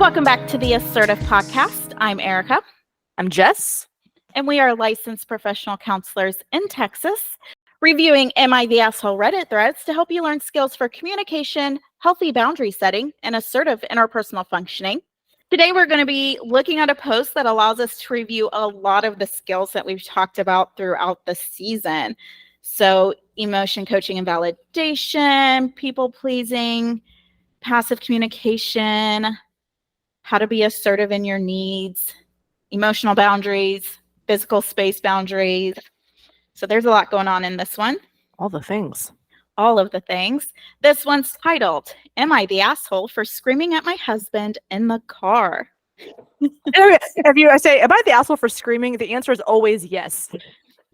Welcome back to the Assertive Podcast. I'm Erica. I'm Jess. And we are licensed professional counselors in Texas, reviewing Am I the Asshole Reddit threads to help you learn skills for communication, healthy boundary setting, and assertive interpersonal functioning. Today, we're going to be looking at a post that allows us to review a lot of the skills that we've talked about throughout the season. So emotion coaching and validation, people pleasing, passive communication, how to be assertive in your needs, emotional boundaries, physical space boundaries. So there's a lot going on in this one. All the things. All of the things. This one's titled, Am I the Asshole for Screaming at My Husband in the Car? I say, am I the asshole for screaming? The answer is always yes.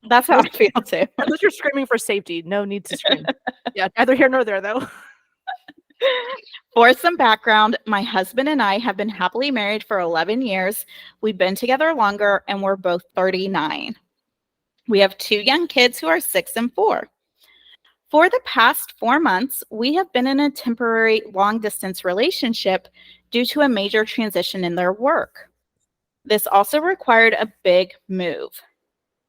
That's how I feel too. Unless you're screaming for safety. No need to scream. Yeah, neither here nor there though. For some background, my husband and I have been happily married for 11 years. We've been together longer and we're both 39. We have 2 young kids who are 6 and 4. For the past 4 months, we have been in a temporary long-distance relationship due to a major transition in their work. This also required a big move.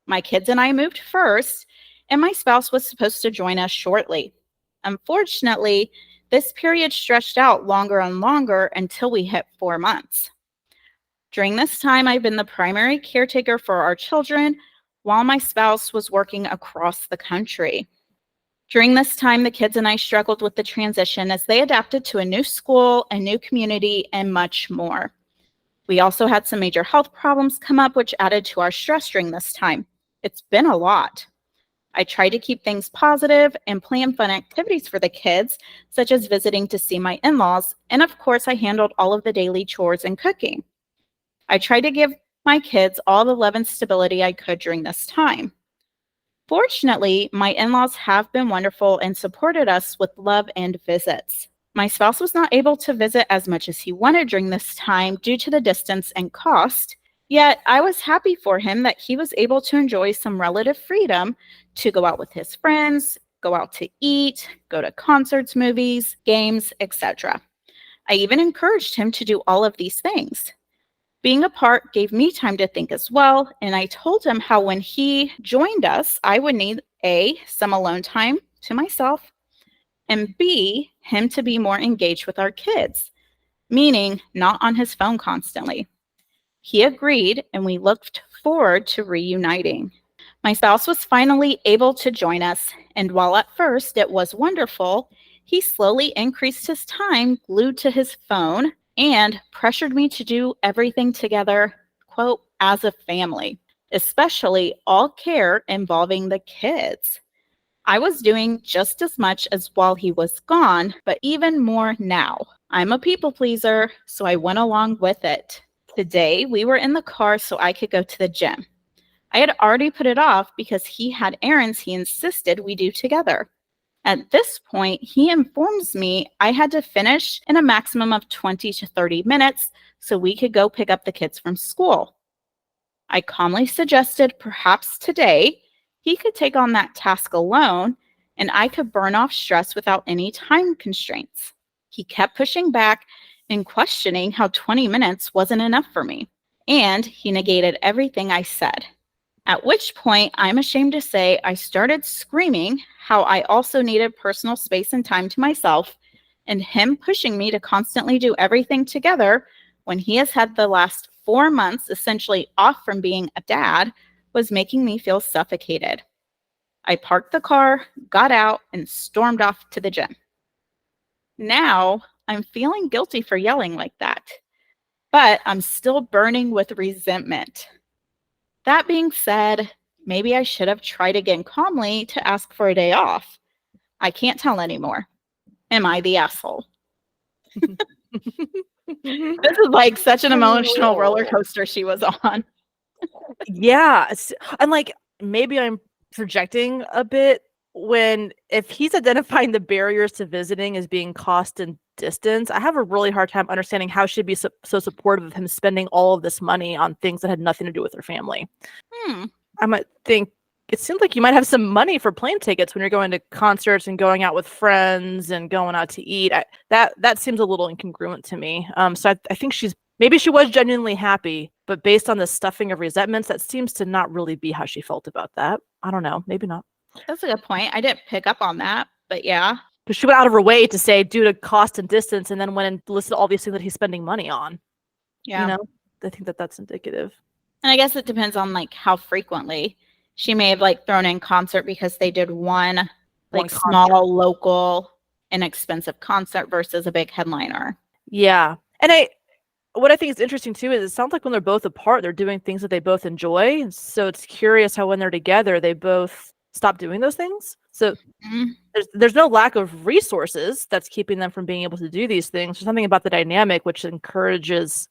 My kids and I moved first, and my spouse was supposed to join us shortly. Unfortunately, this period stretched out longer and longer until we hit 4 months. During this time, I've been the primary caretaker for our children while my spouse was working across the country. During this time, the kids and I struggled with the transition as they adapted to a new school, a new community, and much more. We also had some major health problems come up, which added to our stress during this time. It's been a lot. I tried to keep things positive and plan fun activities for the kids, such as visiting to see my in-laws, and of course, I handled all of the daily chores and cooking. I tried to give my kids all the love and stability I could during this time. Fortunately, my in-laws have been wonderful and supported us with love and visits. My spouse was not able to visit as much as he wanted during this time due to the distance and cost, yet I was happy for him that he was able to enjoy some relative freedom to go out with his friends, go out to eat, go to concerts, movies, games, etc. I even encouraged him to do all of these things. Being apart gave me time to think as well, and I told him how when he joined us, I would need A, some alone time to myself, and B, him to be more engaged with our kids, meaning not on his phone constantly. He agreed, and we looked forward to reuniting. My spouse was finally able to join us, and while at first it was wonderful, he slowly increased his time glued to his phone and pressured me to do everything together, quote, as a family, especially all care involving the kids. I was doing just as much as while he was gone, but even more now. I'm a people pleaser, so I went along with it. Today, we were in the car so I could go to the gym. I had already put it off because he had errands he insisted we do together. At this point, he informs me I had to finish in a maximum of 20 to 30 minutes so we could go pick up the kids from school. I calmly suggested perhaps today he could take on that task alone and I could burn off stress without any time constraints. He kept pushing back and questioning how 20 minutes wasn't enough for me, and he negated everything I said. At which point, I'm ashamed to say I started screaming how I also needed personal space and time to myself, and him pushing me to constantly do everything together when he has had the last 4 months essentially off from being a dad was making me feel suffocated. I parked the car, got out, and stormed off to the gym. Now, I'm feeling guilty for yelling like that, but I'm still burning with resentment. That being said, maybe I should have tried again calmly to ask for a day off. I can't tell anymore. Am I the asshole? This is like such an emotional roller coaster she was on. Yeah. And like, maybe I'm projecting a bit if he's identifying the barriers to visiting as being cost and distance, I have a really hard time understanding how she'd be so supportive of him spending all of this money on things that had nothing to do with her family. I might think it seems like you might have some money for plane tickets when you're going to concerts and going out with friends and going out to eat. That seems a little incongruent to me. So I think maybe she was genuinely happy, but based on the stuffing of resentments, that seems to not really be how she felt about that. I don't know. Maybe not. That's a good point. I didn't pick up on that, but yeah. Because she went out of her way to say due to cost and distance, and then went and listed all these things that he's spending money on. Yeah. You know, I think that's indicative. And I guess it depends on like how frequently. She may have like thrown in concert because they did one small, local, inexpensive concert versus a big headliner. Yeah. And what I think is interesting too is it sounds like when they're both apart, they're doing things that they both enjoy. And so it's curious how when they're together, they both stop doing those things. So there's no lack of resources that's keeping them from being able to do these things. There's something about the dynamic which encourages,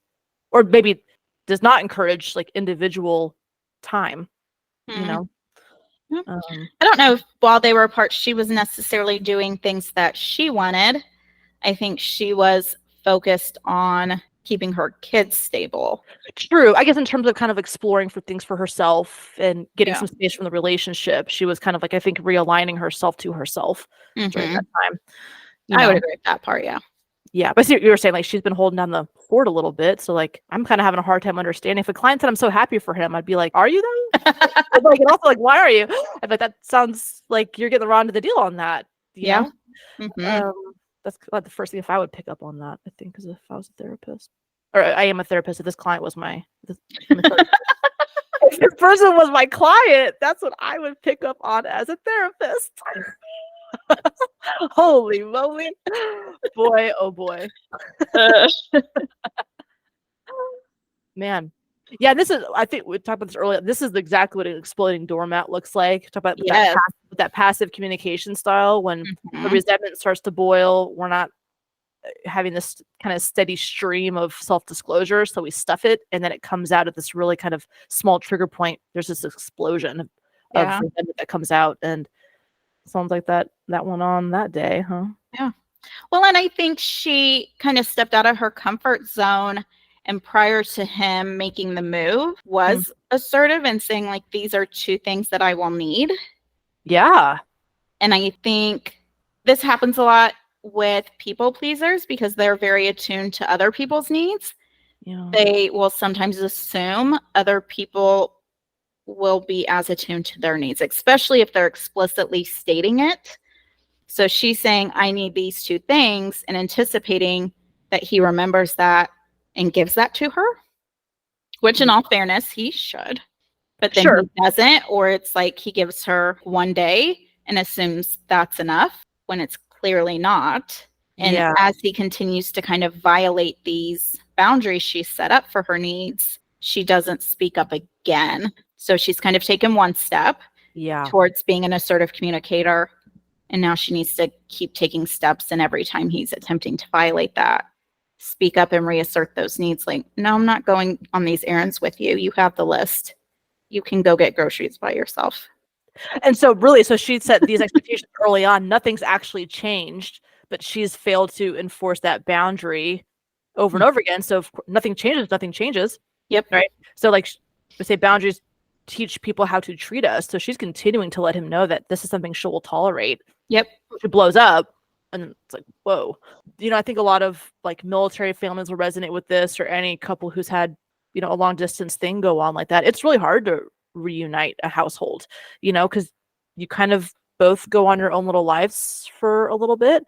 or maybe does not encourage, like individual time. You know, I don't know if while they were apart, she was necessarily doing things that she wanted. I think she was focused on keeping her kids stable. True. I guess in terms of kind of exploring for things for herself and getting some space from the relationship, she was kind of like, I think, realigning herself to herself during that time. I would agree with that part. Yeah. Yeah, but see, you were saying like she's been holding down the fort a little bit, so like I'm kind of having a hard time understanding. If a client said I'm so happy for him, I'd be like, "Are you though?" Like, and also like, "Why are you?" And like that sounds like you're getting the raw end of the deal on that. You know? That's like the first thing if I would pick up on that. I think because if I was a therapist, or I am a therapist, if this client was if this person was my client, that's what I would pick up on as a therapist. Holy moly. Boy, oh boy. Man. Yeah, this is, I think we talked about this earlier. This is exactly what an exploding doormat looks like. Talk about that passive communication style when the resentment starts to boil. We're not having this kind of steady stream of self-disclosure, so we stuff it, and then it comes out at this really kind of small trigger point. There's this explosion of resentment that comes out, and sounds like that went on that day, huh? Yeah. Well, and I think she kind of stepped out of her comfort zone, and prior to him making the move was assertive and saying like, these are two things that I will need. Yeah. And I think this happens a lot with people pleasers because they're very attuned to other people's needs. Yeah. They will sometimes assume other people will be as attuned to their needs, especially if they're explicitly stating it. So she's saying, I need these two things, and anticipating that he remembers that and gives that to her, which in all fairness, he should. But then he doesn't, or it's like he gives her one day and assumes that's enough when it's clearly not. And as he continues to kind of violate these boundaries she set up for her needs, she doesn't speak up again. So she's kind of taken one step towards being an assertive communicator. And now she needs to keep taking steps. And every time he's attempting to violate that, speak up and reassert those needs. Like, no, I'm not going on these errands with you. You have the list. You can go get groceries by yourself. And so really, so she set these expectations early on. Nothing's actually changed, but she's failed to enforce that boundary over and over again. So if nothing changes. Yep. Right. So like we say boundaries teach people how to treat us. So she's continuing to let him know that this is something she will tolerate. Yep. She blows up and it's like, whoa. You know, I think a lot of like military families will resonate with this, or any couple who's had, you know, a long distance thing go on like that. It's really hard to reunite a household, you know, because you kind of both go on your own little lives for a little bit.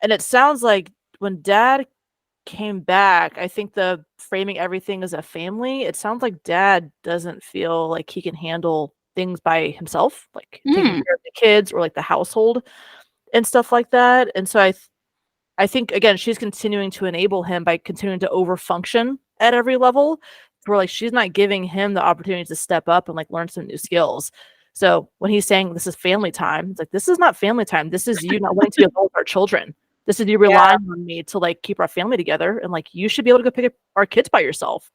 And it sounds like when Dad came back, I think the framing everything as a family, it sounds like Dad doesn't feel like he can handle things by himself, like taking care of the kids or like the household and stuff like that. And so I think again, she's continuing to enable him by continuing to overfunction at every level, where like she's not giving him the opportunity to step up and like learn some new skills. So when he's saying this is family time, it's like, this is not family time. This is you not wanting to be alone with our children. This is you relying on me to like keep our family together, and like you should be able to go pick up our kids by yourself.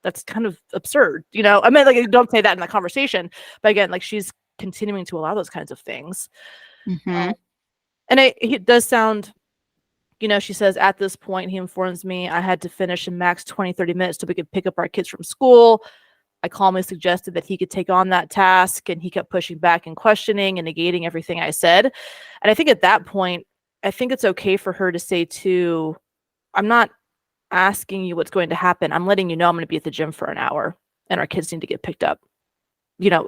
That's kind of absurd, you know? I mean, like, don't say that in the conversation, but again, like she's continuing to allow those kinds of things. And it does sound, you know, she says, at this point, he informs me I had to finish in max 20, 30 minutes so we could pick up our kids from school. I calmly suggested that he could take on that task, and he kept pushing back and questioning and negating everything I said. And I think at that point, I think it's okay for her to say too, I'm not asking you what's going to happen. I'm letting you know I'm going to be at the gym for an hour and our kids need to get picked up.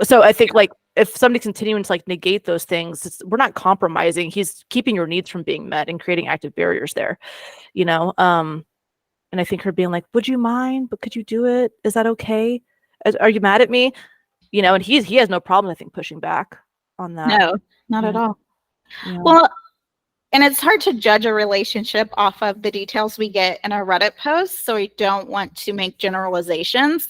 So I think like if somebody's continuing to like negate those things, we're not compromising. He's keeping your needs from being met and creating active barriers there, and I think her being like, would you mind, but could you do it? Is that okay? Are you mad at me? And he has no problem, I think, pushing back on that. No, not at Yeah. all. Yeah. Well, and it's hard to judge a relationship off of the details we get in a Reddit post, so we don't want to make generalizations.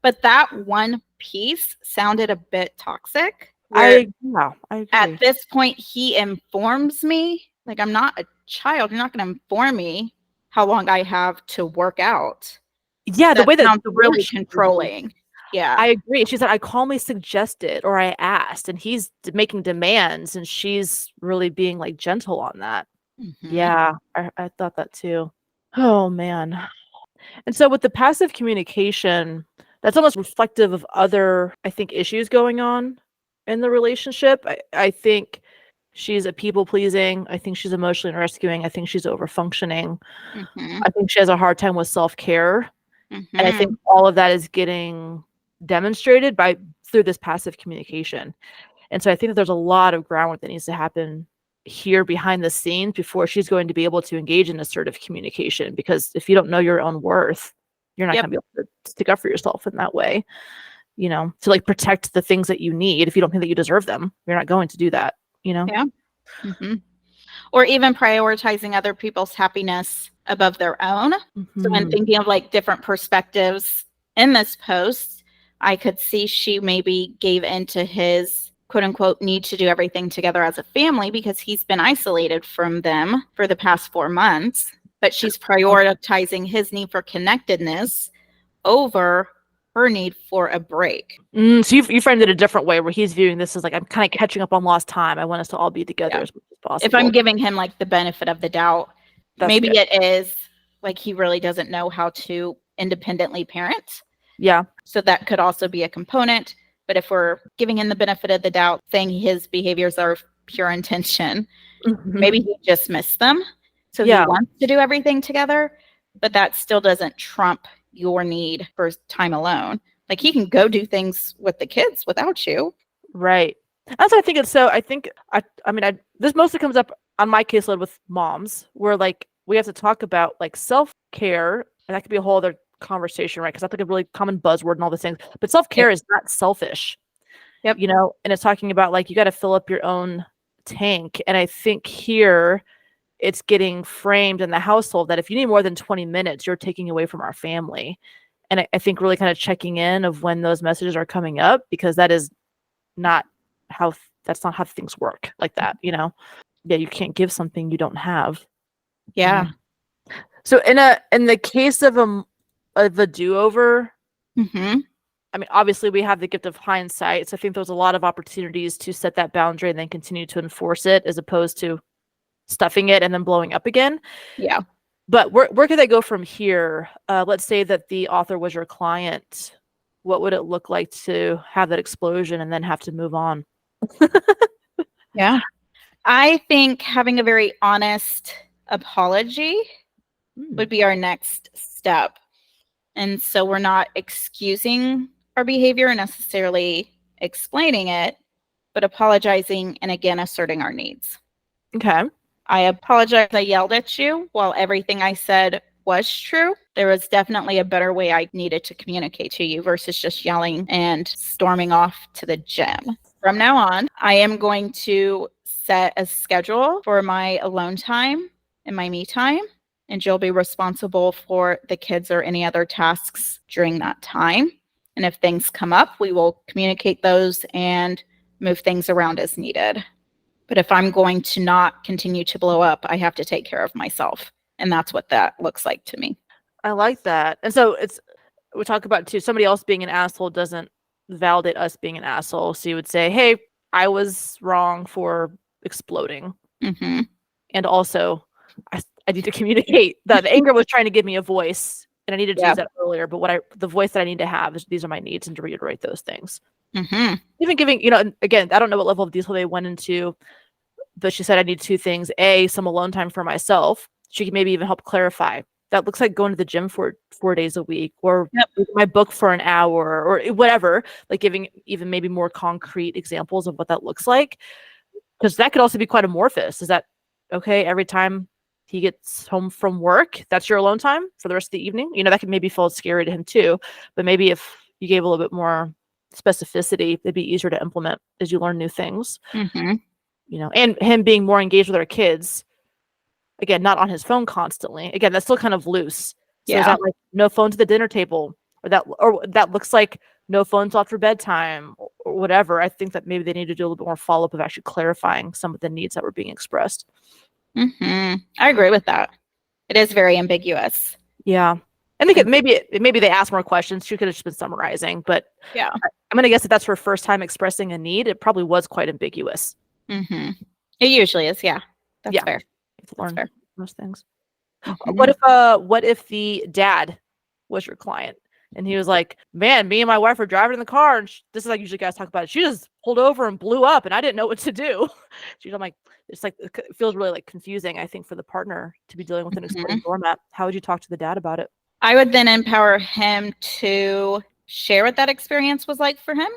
But that one piece sounded a bit toxic. I agree. At this point, he informs me, like, I'm not a child. You're not going to inform me how long I have to work out. Yeah, the way that sounds really controlling. Yeah, I agree. She said, I calmly suggested or I asked, and he's making demands, and she's really being like gentle on that. Mhm. Yeah, I thought that too. Oh, man. And so with the passive communication, that's almost reflective of other, I think, issues going on in the relationship. I think she's a people pleasing. I think she's emotionally rescuing. I think she's over functioning. Mhm. I think she has a hard time with self-care. And I think all of that is getting demonstrated through this passive communication. And so I think that there's a lot of groundwork that needs to happen here behind the scenes before she's going to be able to engage in assertive communication. Because if you don't know your own worth, you're not going to be able to stick up for yourself in that way, to like protect the things that you need. If you don't think that you deserve them, you're not going to do that, Yeah. Mhm. Or even prioritizing other people's happiness above their own. So when thinking of like different perspectives in this post, I could see she maybe gave into his quote unquote need to do everything together as a family because he's been isolated from them for the past 4 months, but she's prioritizing his need for connectedness over her need for a break. So you framed it a different way where he's viewing this as like, I'm kind of catching up on lost time. I want us to all be together as much as possible. If I'm giving him like the benefit of the doubt, maybe good. it is like he really doesn't know how to independently parent. Yeah. So that could also be a component. But if we're giving him the benefit of the doubt, saying his behaviors are pure intention, maybe he just missed them. So he wants to do everything together, but that still doesn't trump your need for time alone. Like he can go do things with the kids without you. Right. That's what I think. This mostly comes up on my caseload with moms where like we have to talk about like self-care, and that could be a whole other conversation, right? Because that's like a really common buzzword and all these things, but self-care is not selfish. And it's talking about like you got to fill up your own tank. And I think here it's getting framed in the household that if you need more than 20 minutes, you're taking away from our family. And I think really kind of checking in of when those messages are coming up, because that is not how things work like that. You can't give something you don't have. Yeah. So in the case of a do-over, obviously we have the gift of hindsight. So I think there's a lot of opportunities to set that boundary and then continue to enforce it as opposed to stuffing it and then blowing up again. Yeah. But where could they go from here? Let's say that the author was your client. What would it look like to have that explosion and then have to move on? Yeah. I think having a very honest apology would be our next step. And so we're not excusing our behavior, necessarily explaining it, but apologizing and again asserting our needs. Okay. I apologize. I yelled at you while everything I said was true. There was definitely a better way I needed to communicate to you versus just yelling and storming off to the gym. From now on, I am going to set a schedule for my alone time and my me time, and you'll be responsible for the kids or any other tasks during that time. And if things come up, we will communicate those and move things around as needed. But if I'm going to not continue to blow up, I have to take care of myself. And that's what that looks like to me. I like that. And so we talk about too, somebody else being an asshole doesn't validate us being an asshole. So you would say, hey, I was wrong for exploding. And also I need to communicate that the anger was trying to give me a voice and I needed to Yeah. use that earlier, but the voice that I need to have is these are my needs, and to reiterate those things. Mm-hmm. Even giving, and again, I don't know what level of detail they went into, but she said I need 2 things. A, some alone time for myself. She could maybe even help clarify. That looks like going to the gym for 4 days a week, or Yep. reading my book for an hour, or whatever, like giving even maybe more concrete examples of what that looks like. Because that could also be quite amorphous. Is that okay? Every time he gets home from work, that's your alone time for the rest of the evening? That could maybe feel scary to him too. But maybe if you gave a little bit more specificity, it'd be easier to implement as you learn new things. Mm-hmm. And him being more engaged with our kids. Again, not on his phone constantly. Again, that's still kind of loose. So is that like no phone to the dinner table, or that looks like no phones after bedtime, or whatever? I think that maybe they need to do a little bit more follow-up of actually clarifying some of the needs that were being expressed. Mm-hmm. I agree with that. It is very ambiguous. Yeah. And they could, maybe they asked more questions. She could have just been summarizing, but Yeah. I'm going to guess that that's her first time expressing a need. It probably was quite ambiguous. Mm-hmm. It usually is. Yeah. That's fair. Learn fair. those things. Mm-hmm. What if the dad was your client and he was like, man, me and my wife were driving in the car, and this is like usually guys talk about it. She just pulled over and blew up, and I didn't know what to do. I'm like, it's like, it feels really like confusing, I think, for the partner to be dealing with an exploding doormat. How would you talk to the dad about it? I would then empower him to share what that experience was like for him.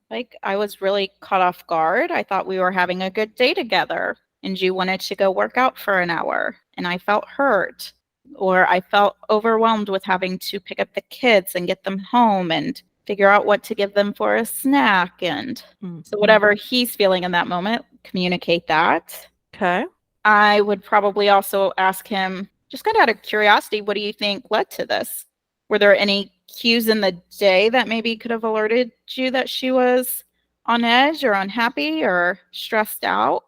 Like, I was really caught off guard. I thought we were having a good day together, and you wanted to go work out for an hour, and I felt hurt, or I felt overwhelmed with having to pick up the kids and get them home and figure out what to give them for a snack. And so whatever he's feeling in that moment, communicate that. Okay. I would probably also ask him, just kind of out of curiosity, what do you think led to this? Were there any cues in the day that maybe could have alerted you that she was on edge or unhappy or stressed out?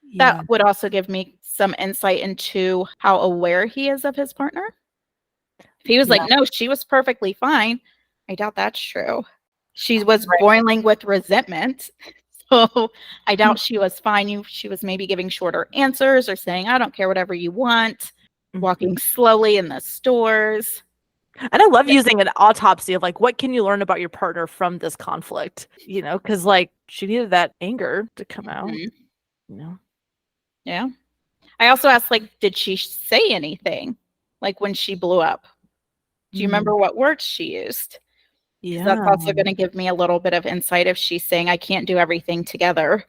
Yeah. That would also give me some insight into how aware he is of his partner. If he was like, no, she was perfectly fine, I doubt that's true. She was boiling with resentment. So I doubt she was fine. She was maybe giving shorter answers or saying, I don't care, whatever you want, walking slowly in the stores. And I love using an autopsy of like, what can you learn about your partner from this conflict? Because like she needed that anger to come out. Yeah. I also asked, like, did she say anything? Like when she blew up? Do you remember what words she used? Yeah. That's also going to give me a little bit of insight if she's saying, I can't do everything together.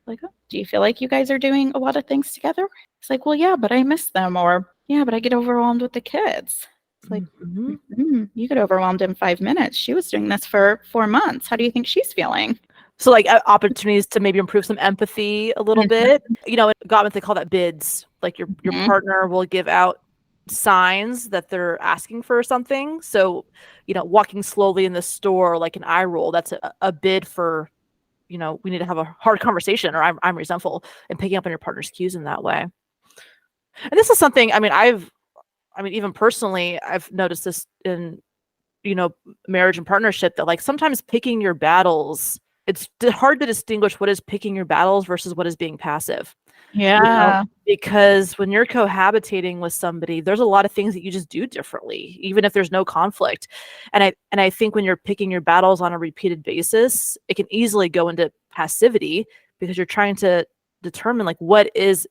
Like, oh, do you feel like you guys are doing a lot of things together? It's like, well, yeah, but I miss them. Or, yeah, but I get overwhelmed with the kids. It's like, you get overwhelmed in 5 minutes. She was doing this for 4 months. How do you think she's feeling? So like opportunities to maybe improve some empathy a little bit. In Gottman, they call that bids. Like your partner will give out signs that they're asking for something. So, walking slowly in the store, like an eye roll, that's a bid for, we need to have a hard conversation, or I'm resentful, and picking up on your partner's cues in that way. And this is something, even personally, I've noticed this in, marriage and partnership, that like sometimes picking your battles, it's hard to distinguish what is picking your battles versus what is being passive. Yeah. Because when you're cohabitating with somebody, there's a lot of things that you just do differently, even if there's no conflict. And I think when you're picking your battles on a repeated basis, it can easily go into passivity, because you're trying to determine like, does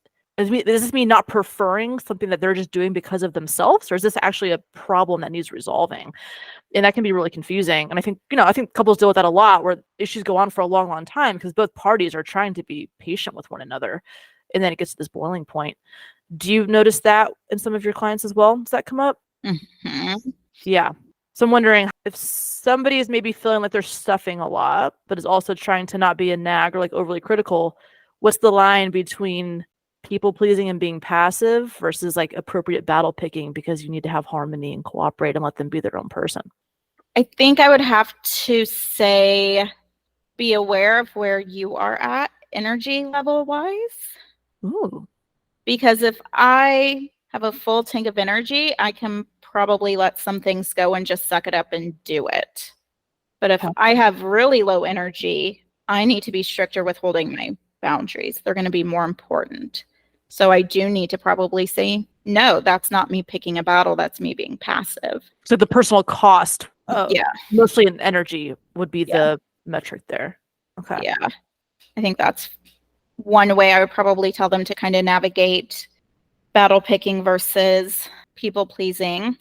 this mean not preferring something that they're just doing because of themselves, or is this actually a problem that needs resolving? And that can be really confusing. And I think couples deal with that a lot, where issues go on for a long, long time because both parties are trying to be patient with one another. And then it gets to this boiling point. Do you notice that in some of your clients as well? Does that come up? Yeah. So I'm wondering if somebody is maybe feeling like they're stuffing a lot, but is also trying to not be a nag or like overly critical. What's the line between people pleasing and being passive versus like appropriate battle picking, because you need to have harmony and cooperate and let them be their own person? I think I would have to say, be aware of where you are at energy level wise. Ooh. Because if I have a full tank of energy, I can probably let some things go and just suck it up and do it. But if I have really low energy, I need to be stricter with holding my boundaries. They're going to be more important. So I do need to probably say no, that's not me picking a battle. That's me being passive. So the personal cost, Yeah. mostly in energy, would be Yeah. the metric there. Okay. Yeah. I think that's one way I would probably tell them to kind of navigate battle picking versus people pleasing.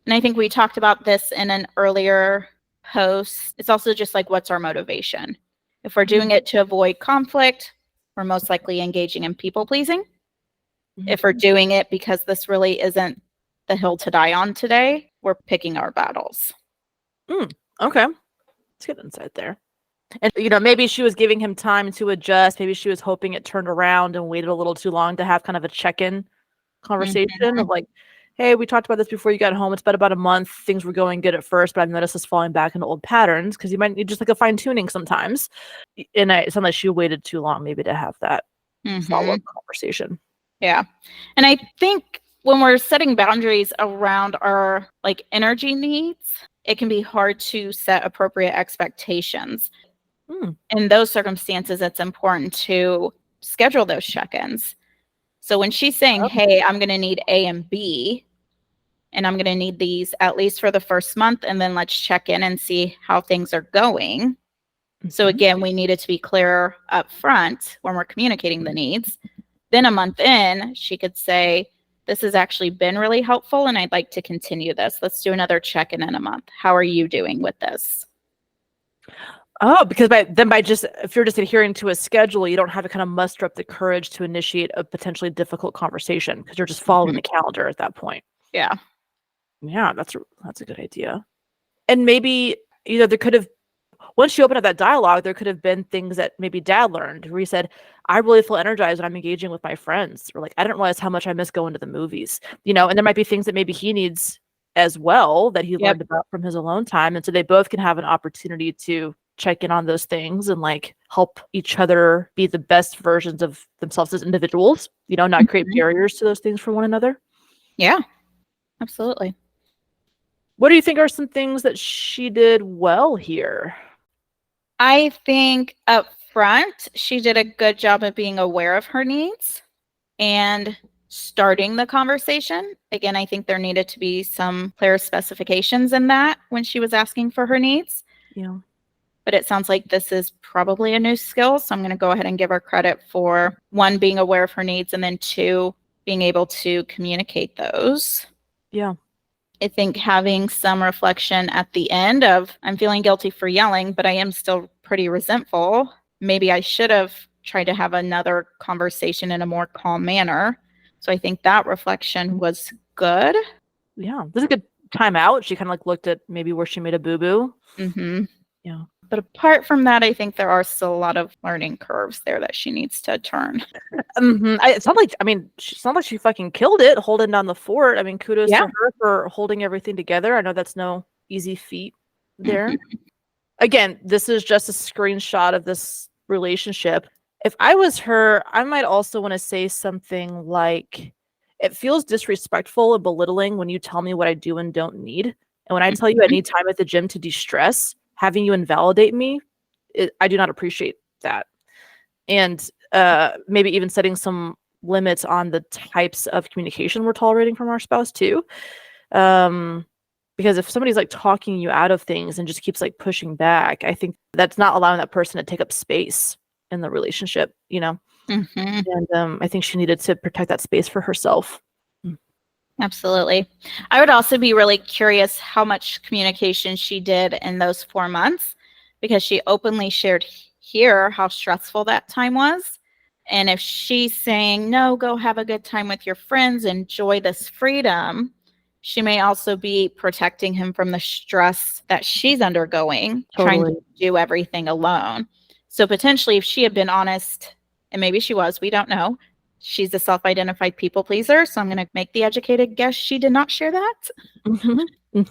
And I think we talked about this in an earlier post. It's also just like, what's our motivation? If we're doing it to avoid conflict, we're most likely engaging in people pleasing. If we're doing it because this really isn't the hill to die on today, we're picking our battles. Okay. Let's get insight there. And, maybe she was giving him time to adjust. Maybe she was hoping it turned around and waited a little too long to have kind of a check-in conversation of like, hey, we talked about this before you got home. It's been about a month. Things were going good at first, but I've noticed us falling back into old patterns because you might need just like a fine-tuning sometimes. And it sounded like she waited too long maybe to have that follow-up conversation. Yeah. And I think when we're setting boundaries around our like energy needs, it can be hard to set appropriate expectations. In those circumstances, it's important to schedule those check-ins. So when she's saying, hey, I'm going to need A and B, and I'm going to need these at least for the first month, and then let's check in and see how things are going. So again, we needed to be clear up front when we're communicating the needs. Then a month in, she could say, this has actually been really helpful, and I'd like to continue this. Let's do another check-in in a month. How are you doing with this? Oh, because if you're just adhering to a schedule, you don't have to kind of muster up the courage to initiate a potentially difficult conversation because you're just following the calendar at that point. Yeah. Yeah, that's a good idea. And maybe, there could have, once you open up that dialogue, there could have been things that maybe Dad learned where he said, I really feel energized when I'm engaging with my friends. Or like, I didn't realize how much I miss going to the movies, and there might be things that maybe he needs as well that he learned about from his alone time. And so they both can have an opportunity to check in on those things and like help each other be the best versions of themselves as individuals, not create barriers to those things for one another. Yeah, absolutely. What do you think are some things that she did well here? I think up front, she did a good job of being aware of her needs and starting the conversation. Again, I think there needed to be some clear specifications in that when she was asking for her needs. Yeah. But it sounds like this is probably a new skill. So I'm going to go ahead and give her credit for 1, being aware of her needs, and then 2, being able to communicate those. Yeah. I think having some reflection at the end of, I'm feeling guilty for yelling, but I am still pretty resentful. Maybe I should have tried to have another conversation in a more calm manner. So I think that reflection was good. Yeah. This is a good time out. She kind of like looked at maybe where she made a boo-boo. Yeah. But apart from that, I think there are still a lot of learning curves there that she needs to turn. It sounds like she fucking killed it holding down the fort. I mean, kudos to her for holding everything together. I know that's no easy feat there. Again, this is just a screenshot of this relationship. If I was her, I might also want to say something like, it feels disrespectful and belittling when you tell me what I do and don't need. And when I tell you I need time at the gym to de-stress, having you invalidate me, I do not appreciate that. And maybe even setting some limits on the types of communication we're tolerating from our spouse too. Because if somebody's like talking you out of things and just keeps like pushing back, I think that's not allowing that person to take up space in the relationship, And I think she needed to protect that space for herself. Absolutely. I would also be really curious how much communication she did in those 4 months, because she openly shared here how stressful that time was. And if she's saying, no, go have a good time with your friends, enjoy this freedom, she may also be protecting him from the stress that she's undergoing, trying to do everything alone. So potentially, if she had been honest, and maybe she was, we don't know, she's a self-identified people pleaser. So I'm going to make the educated guess she did not share that.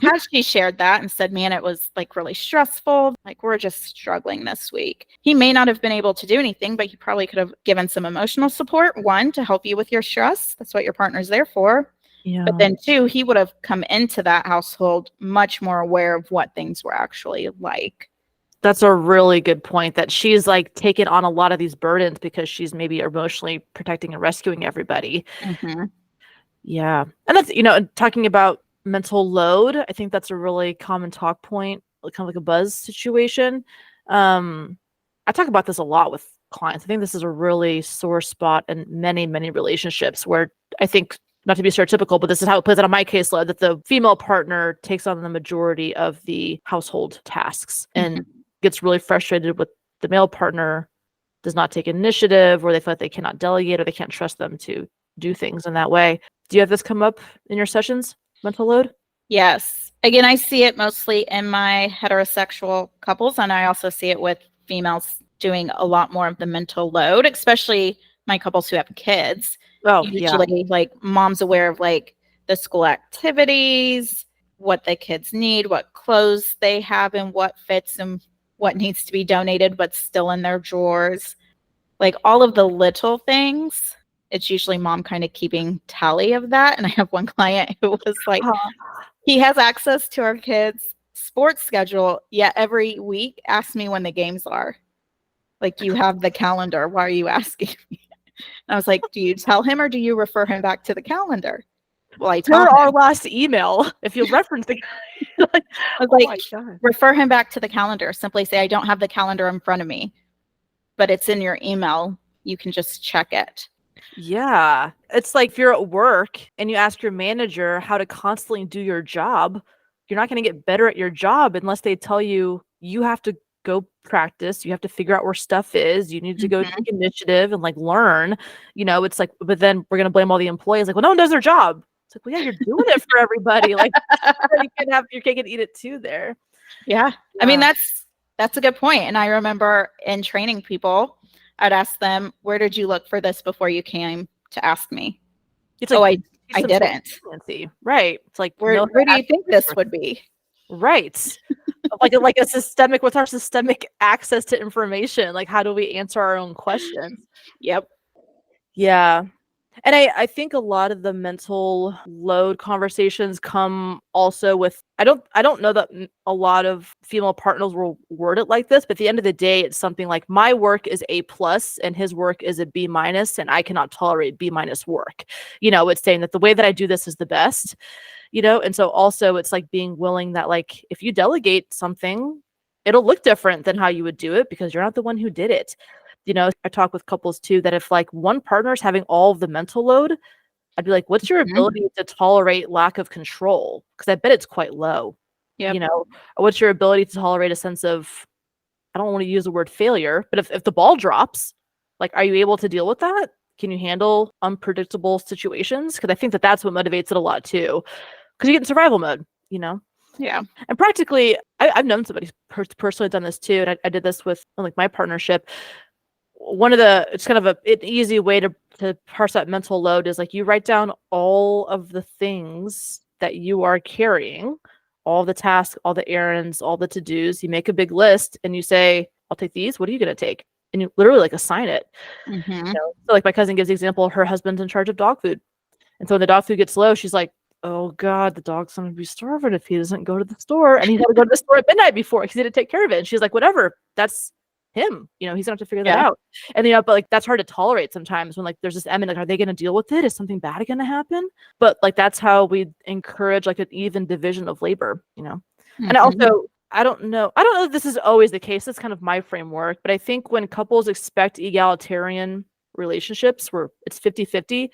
Had she shared that and said, man, it was like really stressful, like we're just struggling this week, he may not have been able to do anything, but he probably could have given some emotional support. 1, to help you with your stress. That's what your partner's there for. Yeah. But then 2, he would have come into that household much more aware of what things were actually like. That's a really good point, that she's like taken on a lot of these burdens because she's maybe emotionally protecting and rescuing everybody. Yeah. And that's, and talking about mental load, I think that's a really common talk point, kind of like a buzz situation. I talk about this a lot with clients. I think this is a really sore spot in many, many relationships where I think, not to be stereotypical, but this is how it plays out on my caseload, that the female partner takes on the majority of the household tasks and gets really frustrated with the male partner does not take initiative, or they feel like they cannot delegate, or they can't trust them to do things in that way. Do you have this come up in your sessions, mental load? Yes. Again, I see it mostly in my heterosexual couples, and I also see it with females doing a lot more of the mental load, especially my couples who have kids. Oh, Usually, like, mom's aware of like the school activities, what the kids need, what clothes they have, and what fits and what needs to be donated, but still in their drawers. Like all of the little things, it's usually mom kind of keeping tally of that. And I have one client who was like, he has access to our kids' sports schedule, yet every week asks me when the games are. Like, you have the calendar. Why are you asking me? And I was like, do you tell him or do you refer him back to the calendar? Well, I tell Per him. our last email, if you'll reference the I was oh like, my God. refer him back to the calendar. Simply say, I don't have the calendar in front of me, but it's in your email. You can just check it. Yeah. It's like if you're at work and you ask your manager how to constantly do your job, you're not going to get better at your job unless they tell you you have to go practice, you have to figure out where stuff is, you need to go take initiative and like learn. It's like, but then we're going to blame all the employees, like, well, no one does their job. It's like, well, yeah, you're doing it for everybody. Like, you can have your cake and eat it too there. Yeah. I mean, that's a good point. And I remember in training people, I'd ask them, where did you look for this before you came to ask me? It's like, I didn't. Right. It's like, Where do you think this would be? Right. like a systemic, what's our systemic access to information? Like, how do we answer our own questions? Yep. Yeah. And I think a lot of the mental load conversations come also with, I don't know that a lot of female partners will word it like this, but at the end of the day, it's something like my work is A+ and his work is a B-, and I cannot tolerate B- work. It's saying that the way that I do this is the best, and so also it's like being willing that like if you delegate something, it'll look different than how you would do it because you're not the one who did it. I talk with couples too that if like one partner is having all of the mental load, I'd be like, what's your ability to tolerate lack of control? Because I bet it's quite low. Yep. What's your ability to tolerate a sense of, I don't want to use the word failure, but if the ball drops, like, are you able to deal with that? Can you handle unpredictable situations? Because I think that that's what motivates it a lot too. Because you get in survival mode, Yeah. And practically, I've known somebody personally done this too. And I did this with like my partnership. It's kind of an easy way to parse that mental load is like you write down all of the things that you are carrying, all the tasks, all the errands, all the to-dos. You make a big list and you say, I'll take these. What are you going to take? And you literally like assign it. So like my cousin gives the example, her husband's in charge of dog food. And so when the dog food gets low, she's like, oh God, the dog's going to be starving if he doesn't go to the store. And he's got to go to the store at midnight before because he had to take care of it. And she's like, whatever, that's him, he's gonna have to figure that out. And but like that's hard to tolerate sometimes when like there's this like, are they gonna deal with it? Is something bad gonna happen? But like that's how we encourage like an even division of labor, And also I don't know if this is always the case. That's kind of my framework, but I think when couples expect egalitarian relationships where it's 50-50,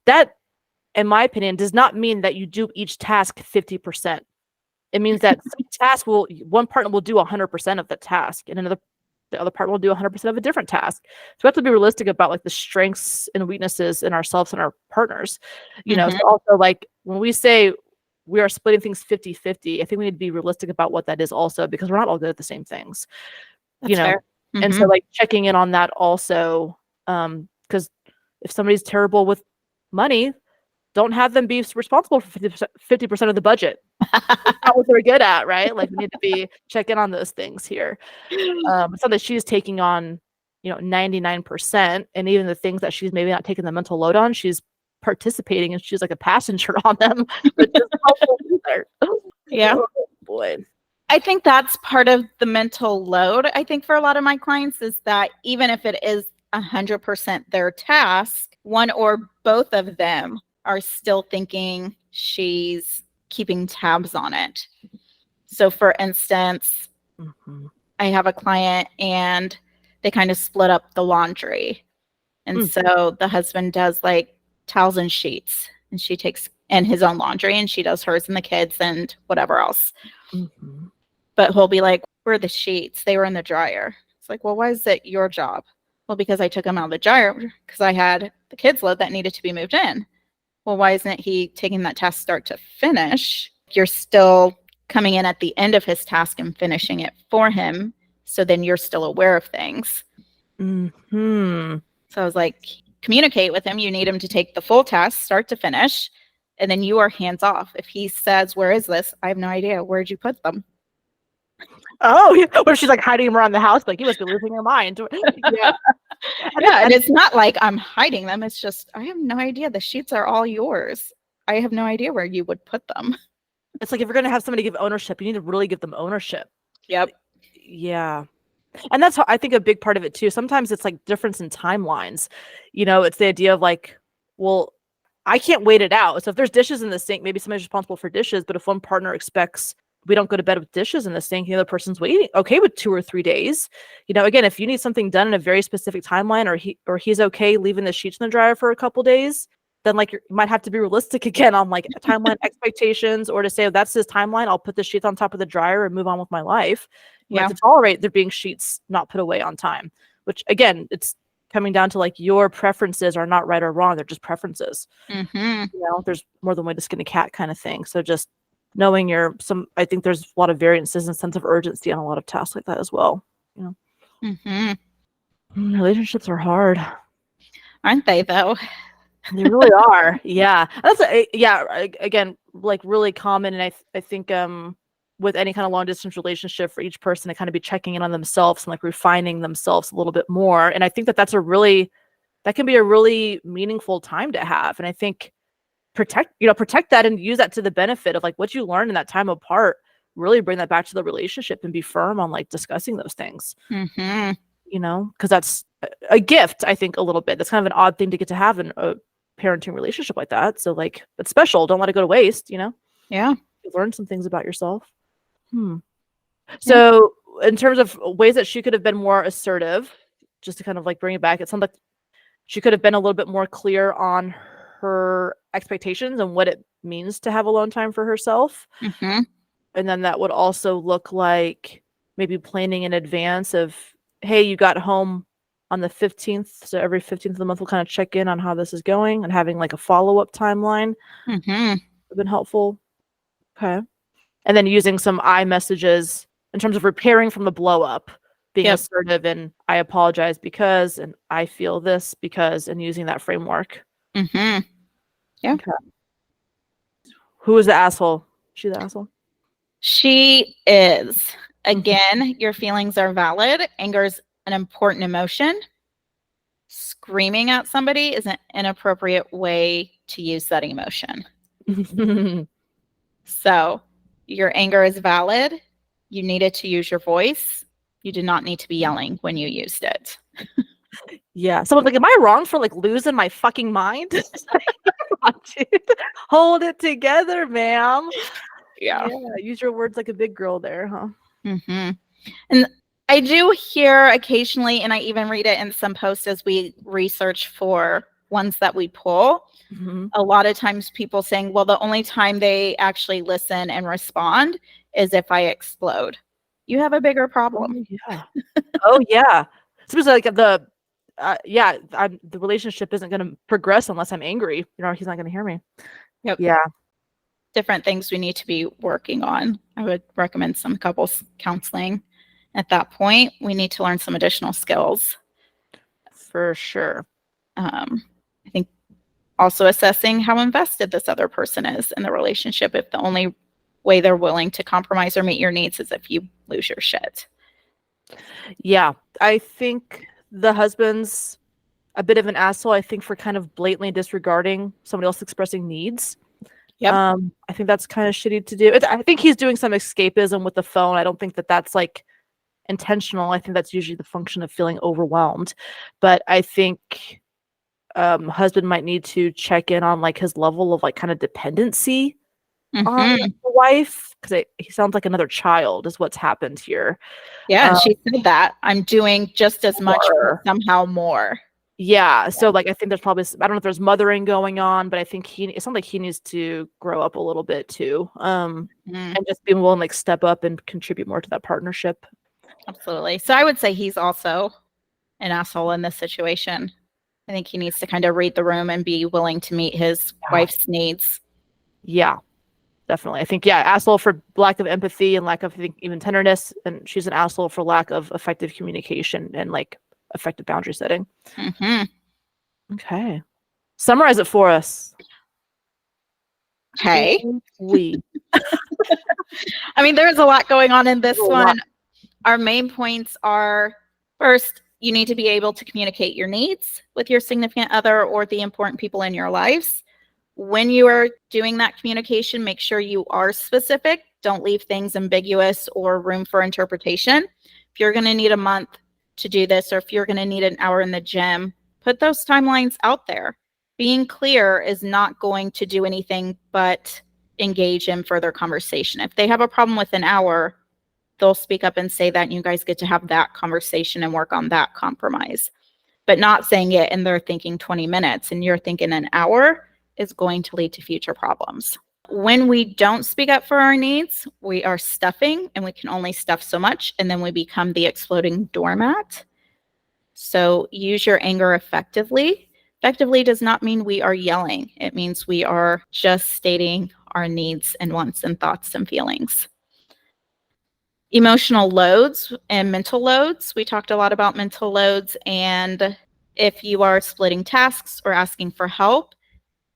that in my opinion does not mean that you do each task 50%. It means that some task one partner will do 100% of the task and the other partner will do 100% of a different task. So we have to be realistic about like the strengths and weaknesses in ourselves and our partners. So also like when we say we are splitting things 50-50, I think we need to be realistic about what that is also because we're not all good at the same things. That's fair. And so like checking in on that also, because if somebody's terrible with money, don't have them be responsible for 50% of the budget. That's not what they're good at, right? Like we need to be checking on those things here. So that she's taking on, 99%, and even the things that she's maybe not taking the mental load on, she's participating and she's like a passenger on them. But yeah. Oh, boy. I think that's part of the mental load. I think for a lot of my clients is that even if it is 100% their task, one or both of them are still thinking she's keeping tabs on it. So for instance, Mhm. I have a client and they kind of split up the laundry. And so the husband does like towels and sheets, and she takes and his own laundry, and she does hers and the kids and whatever else. Mhm. But he'll be like, where are the sheets? They were in the dryer. It's like, well, why is it your job? Well, because I took them out of the dryer because I had the kids load that needed to be moved in. Well, why isn't he taking that task start to finish? You're still coming in at the end of his task and finishing it for him. So then you're still aware of things. Mhm. So I was like, communicate with him. You need him to take the full task, start to finish, and then you are hands off. If he says, where is this? I have no idea. Where'd you put them? Oh, yeah. What if she's like hiding them around the house? Like, you must be losing your mind. Yeah. Yeah, and it's not like I'm hiding them. It's just, I have no idea. The sheets are all yours. I have no idea where you would put them. It's like if you're going to have somebody give ownership, you need to really give them ownership. Yep. Yeah. And that's how I think a big part of it too. Sometimes it's like difference in timelines. It's the idea of like, well, I can't wait it out. So if there's dishes in the sink, maybe somebody's responsible for dishes. But if one partner expects we don't go to bed with dishes in the sink, the other person's waiting, okay with 2 or 3 days. Again, if you need something done in a very specific timeline, or he's okay leaving the sheets in the dryer for a couple days, then like you might have to be realistic again on like timeline expectations, or to say, oh, that's his timeline, I'll put the sheets on top of the dryer and move on with my life. You have to tolerate there being sheets not put away on time, which again, it's coming down to like your preferences are not right or wrong. They're just preferences. There's more than way to skin a cat kind of thing. So just knowing I think there's a lot of variances and sense of urgency on a lot of tasks like that as well. Relationships are hard. Aren't they though? They really are. Yeah. Again, like really common. And I think, with any kind of long distance relationship, for each person to kind of be checking in on themselves and like refining themselves a little bit more. And I think that that can be a really meaningful time to have. And I think protect that and use that to the benefit of like what you learned in that time apart, really bring that back to the relationship and be firm on like discussing those things. Because that's a gift, I think, a little bit. That's kind of an odd thing to get to have in a parenting relationship like that. So like, it's special. Don't let it go to waste, Yeah. You learn some things about yourself. So in terms of ways that she could have been more assertive, just to kind of like bring it back, it sounds like she could have been a little bit more clear on her expectations and what it means to have alone time for herself. And then that would also look like maybe planning in advance of, hey, you got home on the 15th. So every 15th of the month, we'll kind of check in on how this is going, and having like a follow-up timeline would have been helpful. Okay. And then using some I messages in terms of repairing from the blow up, being assertive and I apologize because, and I feel this because, and using that framework. Yeah. Okay. Who is the asshole? She the asshole? She is. Again, your feelings are valid. Anger is an important emotion. Screaming at somebody is an inappropriate way to use that emotion. So your anger is valid. You needed to use your voice. You did not need to be yelling when you used it. Yeah. Someone's like, am I wrong for like losing my fucking mind? Dude, hold it together, ma'am. Yeah. Use your words like a big girl there, huh? And I do hear occasionally, and I even read it in some posts as we research for ones that we pull, a lot of times people saying, well, the only time they actually listen and respond is if I explode. You have a bigger problem. Oh, yeah. Suppose like the relationship isn't going to progress unless I'm angry. He's not going to hear me. Yep. Yeah. Different things we need to be working on. I would recommend some couples counseling. At that point, we need to learn some additional skills. For sure. I think also assessing how invested this other person is in the relationship. If the only way they're willing to compromise or meet your needs is if you lose your shit. Yeah. I think the husband's a bit of an asshole, I think, for kind of blatantly disregarding somebody else expressing needs. Yep. I think that's kind of shitty to do. I think he's doing some escapism with the phone. I don't think that that's like intentional. I think that's usually the function of feeling overwhelmed. But I think husband might need to check in on like his level of like kind of dependency on Mhm. the wife, because he sounds like another child is what's happened here. Yeah, and she said that. I'm doing just as much, but Or- somehow more. Yeah, so like I think there's probably I don't know if there's mothering going on, but I think it sounds like he needs to grow up a little bit too, Mm, and just be willing to like step up and contribute more to that partnership. absolutely. So I would say he's also an asshole in this situation. I think he needs to kind of read the room and be willing to meet his Yeah. wife's needs. Yeah, definitely. I think asshole for lack of empathy and lack of, I think, even tenderness, and she's an asshole for lack of effective communication and like effective boundary setting. Hmm. Okay, summarize it for us. Okay. We. I mean, there's a lot going on in this There's a lot. one. Our main points are, first, you need to be able to communicate your needs with your significant other or the important people in your lives. When you are doing that communication, make sure you are specific. Don't leave things ambiguous or room for interpretation. If you're going to need a month to do this, or if you're going to need an hour in the gym, put those timelines out there. Being clear is not going to do anything but engage in further conversation. If they have a problem with an hour, they'll speak up and say that, and you guys get to have that conversation and work on that compromise. But not saying it and they're thinking 20 minutes and you're thinking an hour is going to lead to future problems. When we don't speak up for our needs, we are stuffing, and we can only stuff so much, and then we become the exploding doormat. So use your anger effectively. Effectively does not mean we are yelling. It means we are just stating our needs and wants and thoughts and feelings. Emotional loads and mental loads. We talked a lot about mental loads, and if you are splitting tasks or asking for help,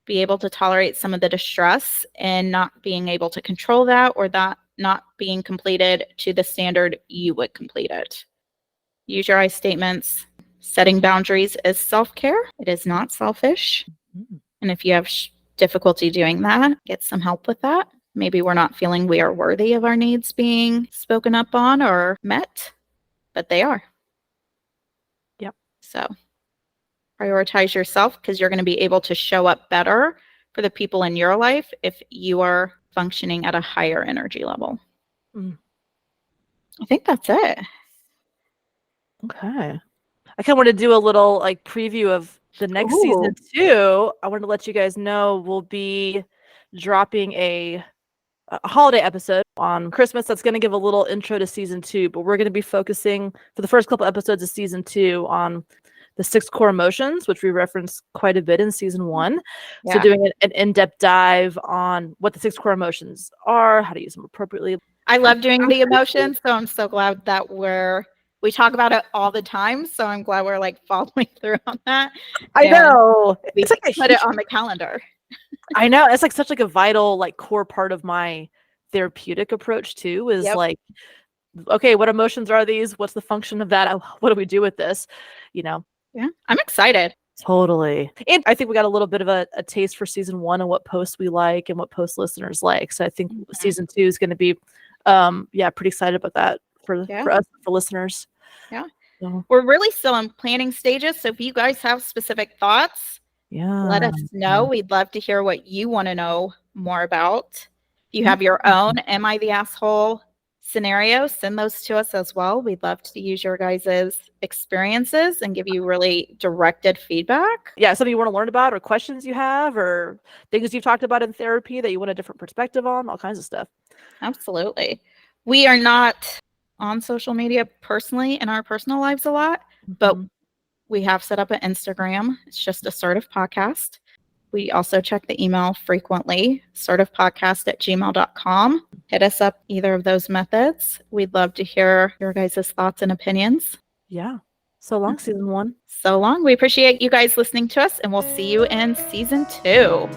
be able to tolerate some of the distress and not being able to control that, or that not being completed to the standard you would complete it. Use your I statements. Setting boundaries is self-care. It is not selfish. And if you have difficulty doing that, get some help with that. Maybe we're not feeling we are worthy of our needs being spoken up on or met, but they are. Yep. So prioritize yourself, because you're going to be able to show up better for the people in your life if you are functioning at a higher energy level. Mm. I think that's it. Okay. I kind of want to do a little like preview of the next season too. I want to let you guys know we'll be dropping a holiday episode on Christmas that's going to give a little intro to season 2, but we're going to be focusing for the first couple episodes of season 2 on the 6 core emotions, which we referenced quite a bit in season 1. Yeah. So doing an in-depth dive on what the 6 core emotions are, how to use them appropriately. I love doing the emotions, so I'm so glad that we talk about it all the time. So I'm glad we're like following through on that. I know. We It's like put it on the calendar. I know. It's like such like a vital like core part of my therapeutic approach too, is Yep. like, okay, what emotions are these? What's the function of that? What do we do with this? You know? Yeah, I'm excited. Totally. And I think we got a little bit of a taste for season 1 and what posts we like and what post listeners like. So I think season 2 is going to be, pretty excited about that for us, for listeners. Yeah. So, We're really still in planning stages. So if you guys have specific thoughts, let us know. We'd love to hear what you want to know more about. If you have your own Am I the Asshole scenario, send those to us as well. We'd love to use your guys' experiences and give you really directed feedback. Yeah, something you want to learn about, or questions you have, or things you've talked about in therapy that you want a different perspective on, all kinds of stuff. Absolutely. We are not on social media personally in our personal lives a lot, but we have set up an Instagram. It's just Assertive Podcast. We also check the email frequently, assertivepodcast@gmail.com. Hit us up either of those methods. We'd love to hear your guys' thoughts and opinions. Yeah. So long, season 1. So long. We appreciate you guys listening to us, and we'll see you in season 2.